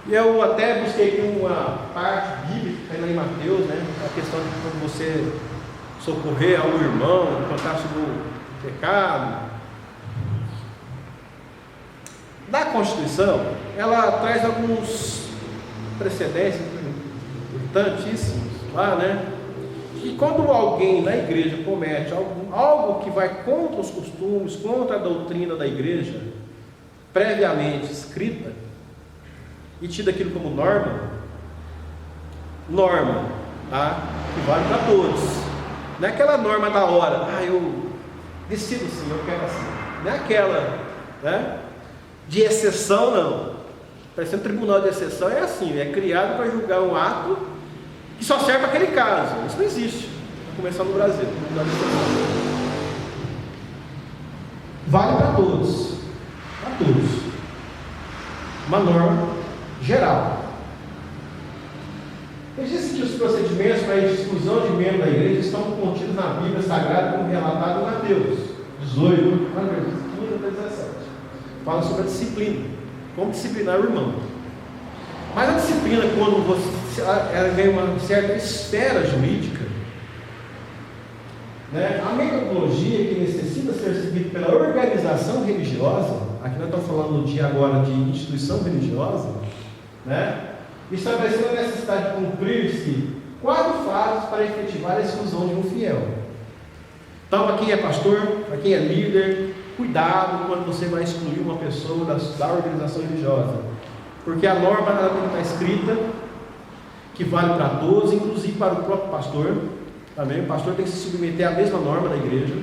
E eu até busquei aqui uma parte bíblica lá em Mateus, né? A questão de quando você socorrer ao irmão, contar sobre o pecado. Da Constituição, ela traz alguns precedentes importantíssimos lá, né? E quando alguém na igreja comete algo que vai contra os costumes, contra a doutrina da igreja, previamente escrita, e tida aquilo como norma, tá? Que vale para todos. Não é aquela norma da hora, eu decido assim, eu quero assim. Não é aquela, né? De exceção, não. Parecendo um tribunal de exceção é assim, é criado para julgar um ato que só serve para aquele caso. Isso não existe. Vai começar no Brasil, tribunal de exceção. Vale para todos. Para todos. Uma norma geral. Existe que os procedimentos para a exclusão de membros da igreja estão contidos na Bíblia Sagrada, como relatado em Mateus 18, 15 até 17. Fala sobre a disciplina, como disciplinar o irmão. Mas a disciplina, quando ela ganha uma certa esfera jurídica, né, a metodologia que necessita ser seguida pela organização religiosa, aqui nós estamos falando no dia agora de instituição religiosa, né, estabelecendo a necessidade de cumprir-se 4 fases para efetivar a exclusão de um fiel. Então, para quem é pastor, para quem é líder, cuidado quando você vai excluir uma pessoa da organização religiosa, porque a norma ela tem que estar escrita, que vale para todos, inclusive para o próprio pastor. Também o pastor tem que se submeter à mesma norma da igreja.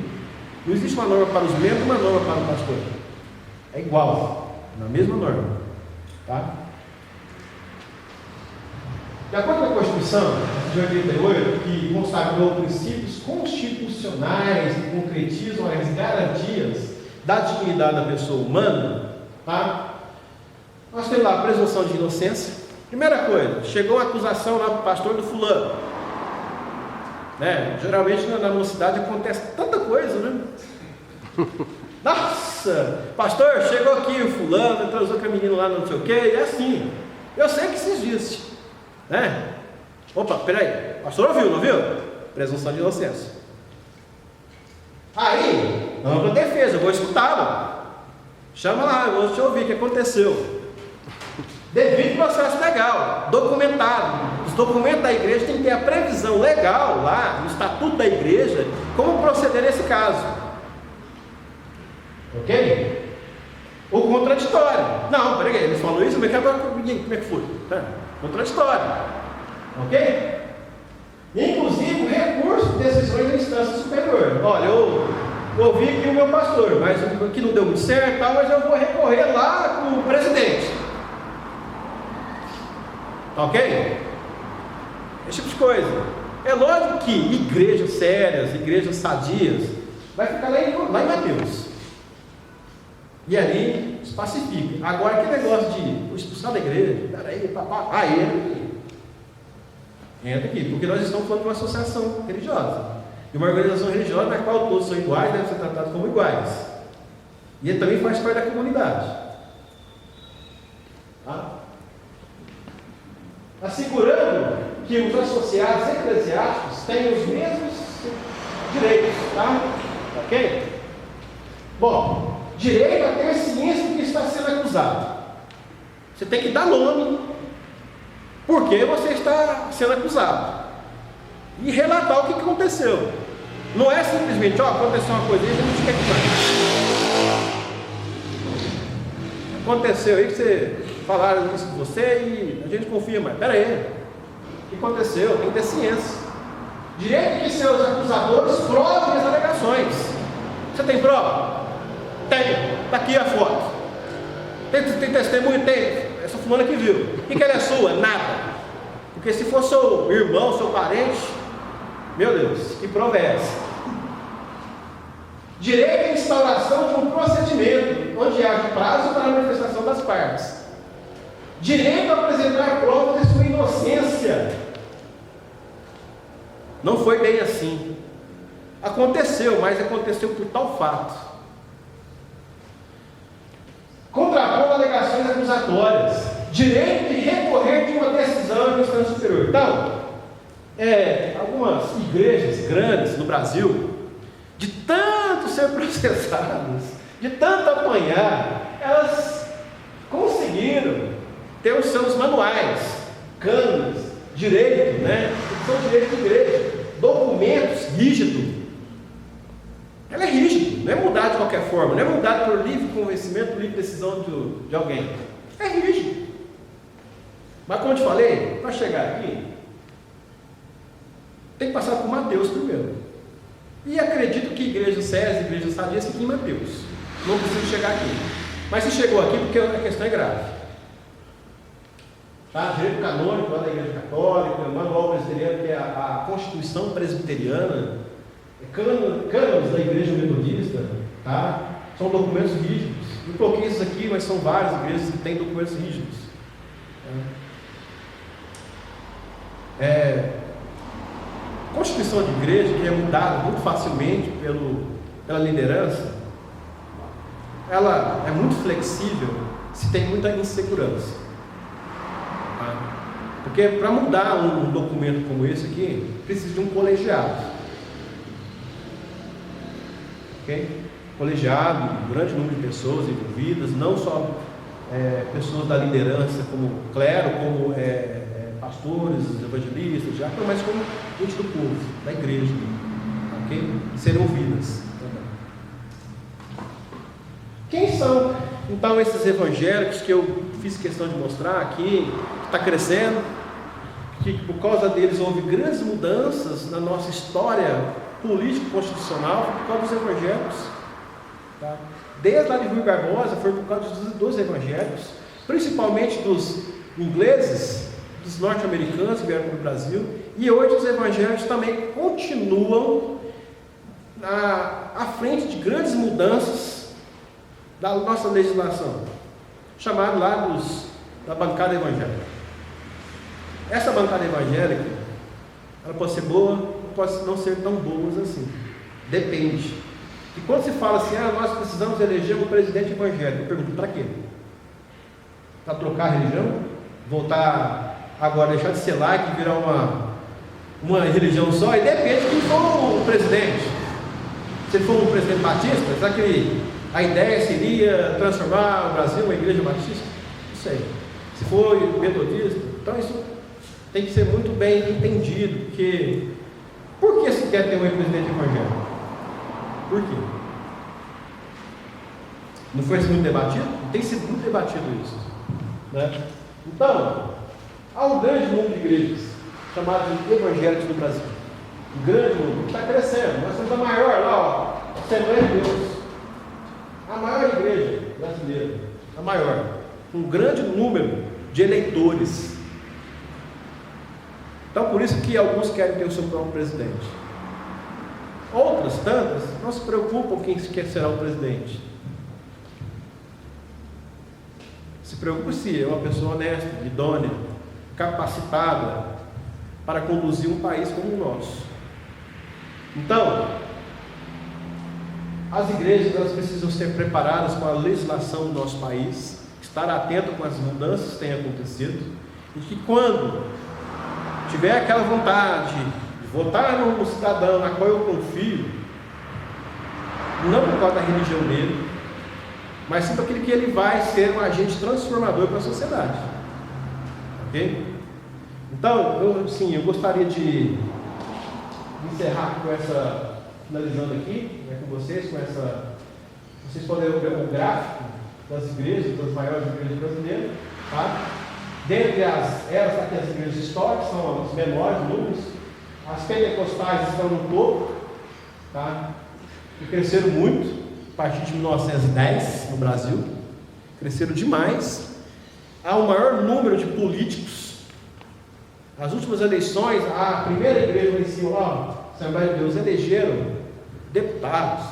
Não existe uma norma para os membros e uma norma para o pastor. É igual, na mesma norma, tá? De acordo com a Constituição de 88, que consagrou princípios constitucionais que concretizam as garantias da dignidade da pessoa humana, tá? Nós temos lá a presunção de inocência. Primeira coisa, chegou uma acusação lá para o pastor do fulano, né? Geralmente na mocidade acontece tanta coisa, né? Nossa, pastor, chegou aqui o fulano, transou com a menina lá, não sei o que, e é assim. Eu sei que isso existe, né? Opa, peraí, o pastor ouviu, não viu? Presunção de inocência. Aí, não para defesa, eu vou escutá-lo. Chama lá, eu vou te ouvir o que aconteceu. Devido processo legal, documentado. Os documentos da igreja têm que ter a previsão legal lá, no estatuto da igreja, como proceder nesse caso. Ok? O contraditório. Não, peraí, ele falou isso, mas como é que foi? Contraditório. Ok? Inclusive o recurso de decisões da instância superior. Olha, eu ouvi aqui o meu pastor, mas aqui não deu muito certo, mas eu vou recorrer lá com o presidente. Ok? Esse tipo de coisa. É lógico que igrejas sérias, igrejas sadias, vai ficar lá em Mateus. E ali se pacifica. Agora, que negócio de expulsar da igreja, peraí, papá, entra aqui, porque nós estamos falando de uma associação religiosa. E uma organização religiosa na qual todos são iguais, devem ser tratados como iguais. E ele também faz parte da comunidade. Tá? Assegurando que os associados eclesiásticos têm os mesmos direitos, tá? Ok? Bom, direito a ter ciência do que está sendo acusado. Você tem que dar nome porque você está sendo acusado e relatar o que aconteceu. Não é simplesmente, aconteceu uma coisa e a gente quer que aconteceu aí que você falaram isso com você e a gente confia, mas peraí, o que aconteceu? Tem que ter ciência. Direito que seus acusadores provem as alegações. Você tem prova? Tem, está aqui a foto. Tem testemunho? Tem. Essa fulana que viu. O que ela é sua? Nada. Porque se for seu irmão, seu parente, meu Deus, que prova é essa? Direito à instauração de um procedimento onde haja prazo para a manifestação das partes. Direito a apresentar provas de sua inocência. Não foi bem assim. Aconteceu, mas aconteceu por tal fato. Contrapor alegações acusatórias. Direito de Então, algumas igrejas grandes no Brasil, de tanto ser processadas, de tanto apanhar, elas conseguiram ter os seus manuais, cânones, direito, né? São direitos de igreja, documentos rígidos. Ela é rígida, não é mudar de qualquer forma, não é mudar por livre convencimento, por livre decisão de alguém. É rígido. Mas como eu te falei, para chegar aqui, tem que passar por Mateus primeiro. E acredito que igreja César, igreja Sadia, fica em Mateus. Não precisa chegar aqui. Mas se chegou aqui, porque a questão é grave. Tá? Direito canônico lá da Igreja Católica, manual presbiteriano, que é a Constituição Presbiteriana, cânones da Igreja Metodista, tá? São documentos rígidos. Eu coloquei isso aqui, mas são várias igrejas que têm documentos rígidos. Constituição de igreja, que é mudada muito facilmente pela liderança, ela é muito flexível se tem muita insegurança. Tá? Porque para mudar um documento como esse aqui, precisa de um colegiado. Okay? Colegiado, um grande número de pessoas envolvidas, não só pessoas da liderança, como clero, como pastores, evangelistas, diáconos, mas como gente do povo, da igreja, ok? Serem ouvidas. Quem são, então, esses evangélicos que eu fiz questão de mostrar aqui, que está crescendo, que por causa deles houve grandes mudanças na nossa história político-constitucional, por causa dos evangélicos, tá? Desde lá de Rui Barbosa, foi por causa dos evangélicos, principalmente dos ingleses, dos norte-americanos que vieram para o Brasil, e hoje os evangélicos também continuam à frente de grandes mudanças da nossa legislação, chamado lá da bancada evangélica. Essa bancada evangélica, ela pode ser boa, pode não ser tão boas assim, depende. E quando se fala assim, nós precisamos eleger um presidente evangélico, eu pergunto, para quê? Para trocar a religião? Voltar agora, deixar de ser laico e virar uma religião só? E depende de quem for o presidente. Se ele for um presidente batista, será que a ideia seria transformar o Brasil em uma igreja batista? Não sei. Se for metodista, então isso tem que ser muito bem entendido, porque por que se quer ter um presidente evangélico? Por quê? Não foi muito debatido? Tem sido muito debatido isso, né? Então, há um grande número de igrejas chamadas de evangélicos no Brasil. Um grande número, que está crescendo. Nós temos a maior lá, a Assembleia de Deus, a maior igreja brasileira, a maior, um grande número de eleitores. Então, por isso que alguns querem ter o seu próprio presidente. Outras tantas não se preocupam quem será o presidente. Se preocupa se é uma pessoa honesta, idônea, capacitada para conduzir um país como o nosso. Então, as igrejas elas precisam ser preparadas com a legislação do nosso país, estar atento com as mudanças que têm acontecido, e que quando tiver aquela vontade de votar no cidadão na qual eu confio, não por causa da religião dele, mas sim porque ele vai ser um agente transformador para a sociedade. Ok? Então, eu gostaria de encerrar com essa, finalizando aqui, com vocês, vocês podem ver o gráfico das igrejas, das maiores igrejas brasileiras, tá? Dentre elas aqui as igrejas históricas, são as menores números, as pentecostais estão no topo, tá? E cresceram muito, a partir de 1910 no Brasil, cresceram demais. Há o maior número de políticos. As últimas eleições, a primeira igreja lá em cima, Assembleia de Deus, elegeram deputados,